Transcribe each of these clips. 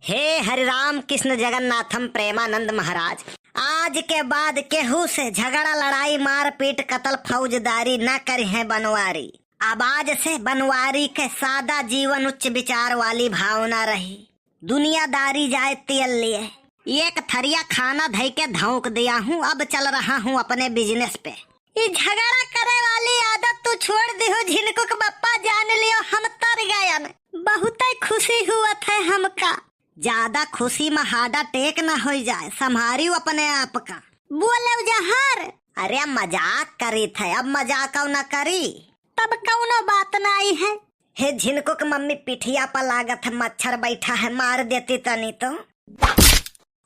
हे हरिराम कृष्ण जगन्नाथम प्रेमानंद महाराज, आज के बाद केहू से झगड़ा लड़ाई मार पीट कत्ल फौजदारी न करी है बनवारी। अब आज से बनवारी के सादा जीवन उच्च विचार वाली भावना रही। दुनियादारी जाए तियल लिए एक थरिया खाना धई के धौंक दिया हूँ। अब चल रहा हूँ अपने बिजनेस पे। ये झगड़ा करे वाली आदत तू छोड़ दी हो झिनकुक बप्पा, जान लियो हम तर गए। बहुत खुशी हुआ था हमका। ज्यादा खुशी में हार्ट अटैक न हो जाए, संभारियो अपने आप का। बोले जहर, अरे मजाक करी थे, अब मजाक न करी तब कौनो बात नहीं है। हे झिनकुक मम्मी पिठिया पर लागत है, मच्छर बैठा है, मार देती तनी तो।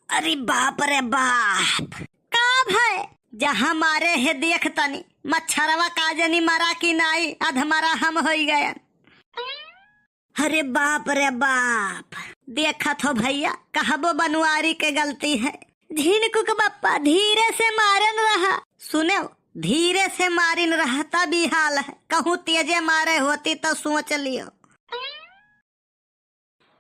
अरे बाप रे बाप, का है जहाँ मारे है देख तनी, मच्छरवा का जनी मरा की नाई, अधमरा हम हो गए। अरे बाप रे बाप, देखा तो भैया कहबो बनवारी के गलती है। झिनकुक बप्पा धीरे से मारन रहा, सुने धीरे से मारिन रहा तब ही हाल है। कहूँ तेजे मारे होती तो सोच लियो।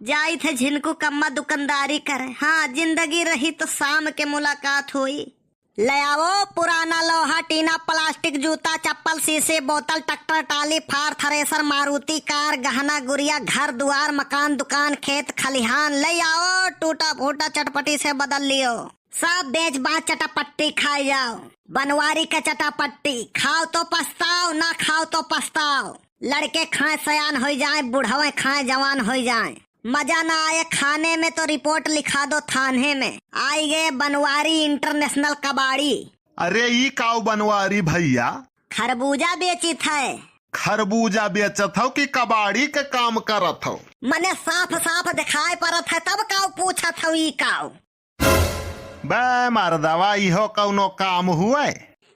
जाई थे झिनकुक अम्मा दुकानदारी करे। हाँ जिंदगी रही तो शाम के मुलाकात हुई। ले आओ पुराना लोहा टीना प्लास्टिक जूता चप्पल शीशे बोतल ट्रैक्टर टाली फार थ्रेसर मारुति कार गहना गुड़िया घर द्वार मकान दुकान खेत खलिहान ले आओ। टूटा फूटा चटपटी से बदल लियो, सब बेच बाच चटापट्टी खाए जाओ। बनवारी के चटापट्टी खाओ तो पछताओ, ना खाओ तो पछताओ। लड़के खाए सयान हो जाए, बुढ़ावे खाए जवान हो जाए। मजा ना आए खाने में तो रिपोर्ट लिखा दो थाने में। आई गए बनवारी इंटरनेशनल कबाड़ी। अरे ई काऊ बनवारी भैया? खरबूजा बेची थे। खरबूजा बेचत हो कि कबाड़ी के काम करत हो? मने साफ साफ दिखाई पड़त है तब काऊ पूछत हो ई काऊ। बे मर्दवा इहो कौनो काम हुए?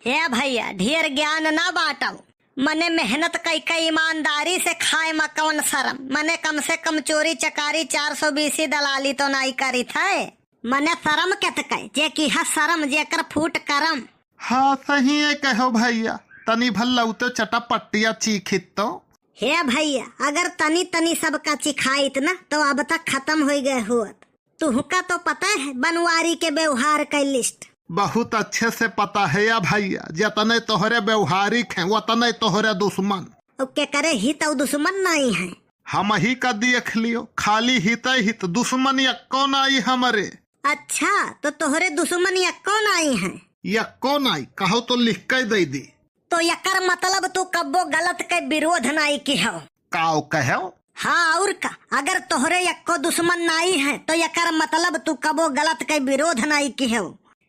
हे भैया ढेर ज्ञान ना बांटो। मने मेहनत कई ईमानदारी से खाए में कौन शर्म। मने कम से कम चोरी चकारी 420 दलाली तो नहीं करी थे। मने शर्म कहते कहे जे की हा शर्म जेकर फूट करम। हाँ सही है कहो भैया, तनी भल्ला तो चटापट्टिया चीखित तो। हे भैया अगर तनी तनी सबका चिखाइत ना तो अब तक खत्म हो गए हुआ। तुहका तो पता है बनवारी के व्यवहार का लिस्ट? बहुत अच्छे से पता है या भैया, जतने तोहरे व्यवहारिक हैं वतने तोहरे दुश्मन। ओके करे हित और दुश्मन नहीं है। हम ही का देख लियो, खाली हित हित दुश्मन यक्को नहीं हमारे। अच्छा तो तोहरे दुश्मन यक्को नहीं है? यक्को नहीं कहो तो लिख के दे दी। तो यकर मतलब तू कब्बो गलत के विरोध नहीं की हो? काओ कहो? हाँ और का, अगर तोहरे यक्को दुश्मन नहीं है तो यकर मतलब तू कबो गलत के विरोध नहीं की हो।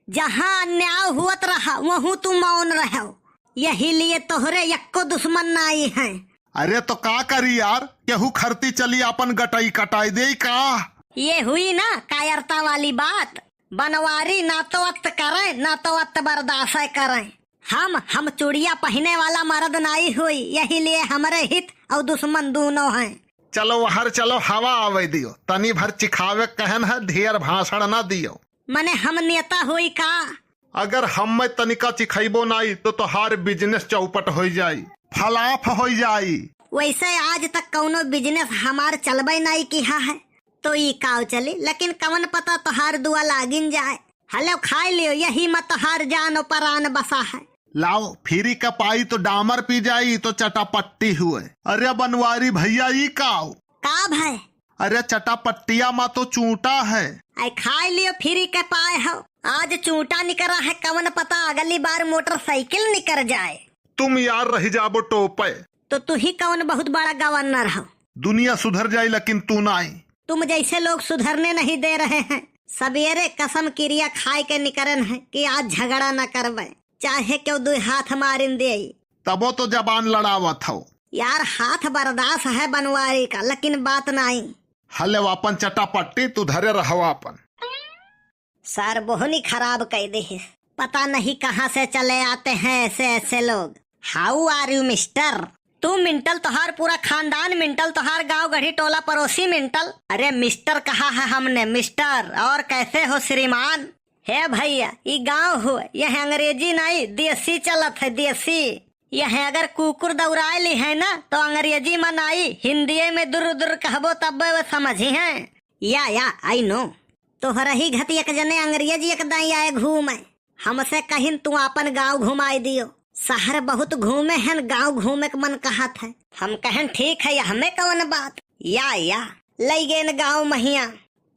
जहाँ अन्याय हुआ रहा वहाँ तू मौन रहो, यही लिए तोहरे यक्को दुश्मन नहीं है। अरे तो का करी यार, केहू खरती चली अपन गटाई कटाई दे का? ये हुई ना कायरता वाली बात। बनवारी ना तो अत करे ना तो अत बर्दाश्त करे। हम चूड़िया पहने वाला मर्द नहीं हुई, यही लिए हमारे हित और दुश्मन दोनों हैं। चलो बाहर चलो, हवा आवे दियो, तनी भर चिखावे कहन है, ढेर भाषण ना दियो। मने हम नेता हुई का? अगर हम में तनिका चिखैबो नहीं तो तोहार बिजनेस चौपट हो जाई, फलाफ हो जाई। वैसे आज तक कौनो बिजनेस हमार चलबे नहीं किया है तो ई काव चली, लेकिन कवन पता तोहार दुआ लागिन जाए। हलो खाई लियो, यही मत तोहार जान परान बसा है। लाओ फिरी का पाई तो डामर पी जाई तो चटापट्टी हुए। अरे बनवारी भैया ई काव का भाई? अरे चटापट्टिया मा तो चूंटा है। आई खाई लियो फिरी के पाए हो। आज चूंटा निकला है, कवन पता अगली बार मोटरसाइकिल निकल जाए। तुम यार रह जाबो टोपे। तो तू ही कौन बहुत बड़ा गवर्नर हो? दुनिया सुधर जाए लेकिन तू नहीं। तुम जैसे लोग सुधरने नहीं दे रहे हैं। सवेरे कसम क्रिया खाए के निकरन है कि आज झगड़ा न करवे, चाहे क्यों दो हाथ मारिन दे। तबो तो जबान लड़ावत हो यार। हाथ बर्दाश्त है बनवारी का, लेकिन बात नहीं। हले वापन चटापट्टी तू धरे रहो अपन। सर बोहनी खराब कह दी है, पता नहीं कहाँ से चले आते हैं ऐसे ऐसे लोग। How are you mister? तू मिंटल, तोहार पूरा खानदान मिंटल, तोहार गांव गढ़ी टोला पड़ोसी मिंटल। अरे मिस्टर कहा है हमने, मिस्टर। और कैसे हो श्रीमान? हे भैया ये गांव हुए, यह अंग्रेजी नहीं देसी चलत है, देसी। यह अगर कुकुर दौड़ाए ली है ना तो अंग्रेजी में नहीं हिंदी में दूर दूर कहबो तब समझी है। या आई नो। तोहरा ही घती एक जने अंग्रेजी एक दाई आए घूमे, हमसे कहिन तू अपन गांव घुमाई दियो। शहर बहुत घूमे हैं, गांव घूमे के मन कहत है। हम कहन ठीक है, हमें कौन बात। या लई गेन गांव महिया,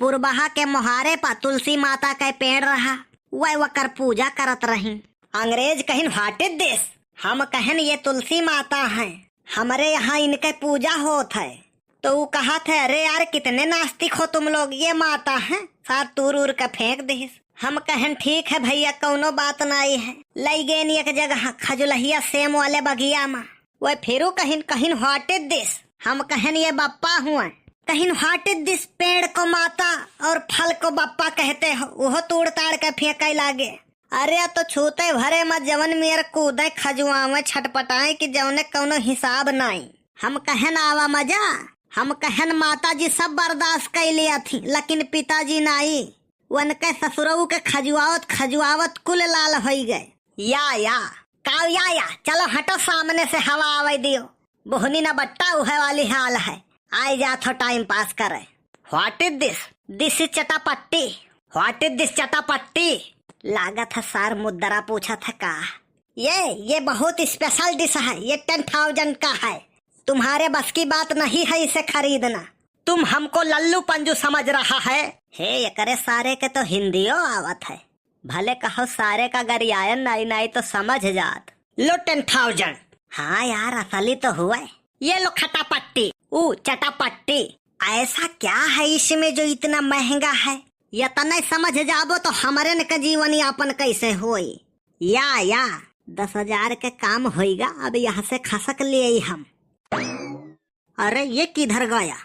पुरबहा के मोहारे पर तुलसी माता का पेड़ रहा, वह वकर पूजा करत रही। अंग्रेज कहिन व्हाट इज दिस। हम कहन ये तुलसी माता है, हमारे यहाँ इनके पूजा होत है। तो वो कहा था अरे यार कितने नास्तिक हो तुम लोग, ये माता है, सार तूर उर का फेंक दिस। हम कहन ठीक है भैया कौनो बात नहीं है। लई गेन एक जगह खजुलहिया सेम वाले बगिया में, वह फिर कहिन व्हाट इज दिस। हम कहन ये बप्पा हुआ। कहिन व्हाट इज दिस, पेड़ को माता और फल को बप्पा कहते हो, वो तोड़ ताड़ के फेंके लागे। अरे तो छूते भरे मत जवन मेरे कूदे खजुआवे छटपटाए कि जवने कौनो हिसाब नहीं। हम कहन आवा मजा। हम कहन माता जी सब बर्दाश्त कर लिया थी, लेकिन पिताजी नहीं। उनके ससुरऊ के खजुआवत कुल लाल हो गए। या चलो हटो सामने से, हवा आवे दियो। बोहनी न बट्टा उहे वाली हाल है, आई जा थो टाइम पास करे। What is this, this is चटापट्टी। व्हाट इज दिस चटापट्टी। लागत है सार मुद्रा पूछा था का। ये बहुत स्पेशल डिश है, ये 10,000 का है। तुम्हारे बस की बात नहीं है इसे खरीदना। तुम हमको लल्लू पंजू समझ रहा है। हे ये करे सारे के तो हिंदियो आवत है, भले कहो सारे का गरियायन नहीं तो समझ जात। लो 10,000। हाँ यार असली तो हुआ। ये लो खटापट्टी, चटापट्टी। ऐसा क्या है इसमें जो इतना महंगा है, या तने समझ जाबो तो हमारे न का जीवन यापन कैसे होई। या 10,000 के काम होएगा। अब यहाँ से खसक लिए हम। अरे ये किधर गया।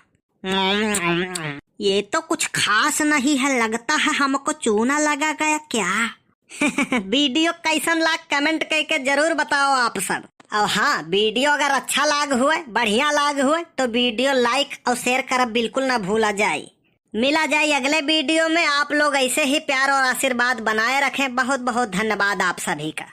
ये तो कुछ खास नहीं है, लगता है हमको चूना लगा गया क्या। वीडियो कैसन लाग कमेंट करके जरूर बताओ आप सब। और हाँ, वीडियो अगर अच्छा लाग हुए, बढ़िया लाग हुए तो वीडियो लाइक और शेयर करब बिल्कुल ना भूला जाए। मिला जाए अगले वीडियो में। आप लोग ऐसे ही प्यार और आशीर्वाद बनाए रखें। बहुत बहुत धन्यवाद आप सभी का।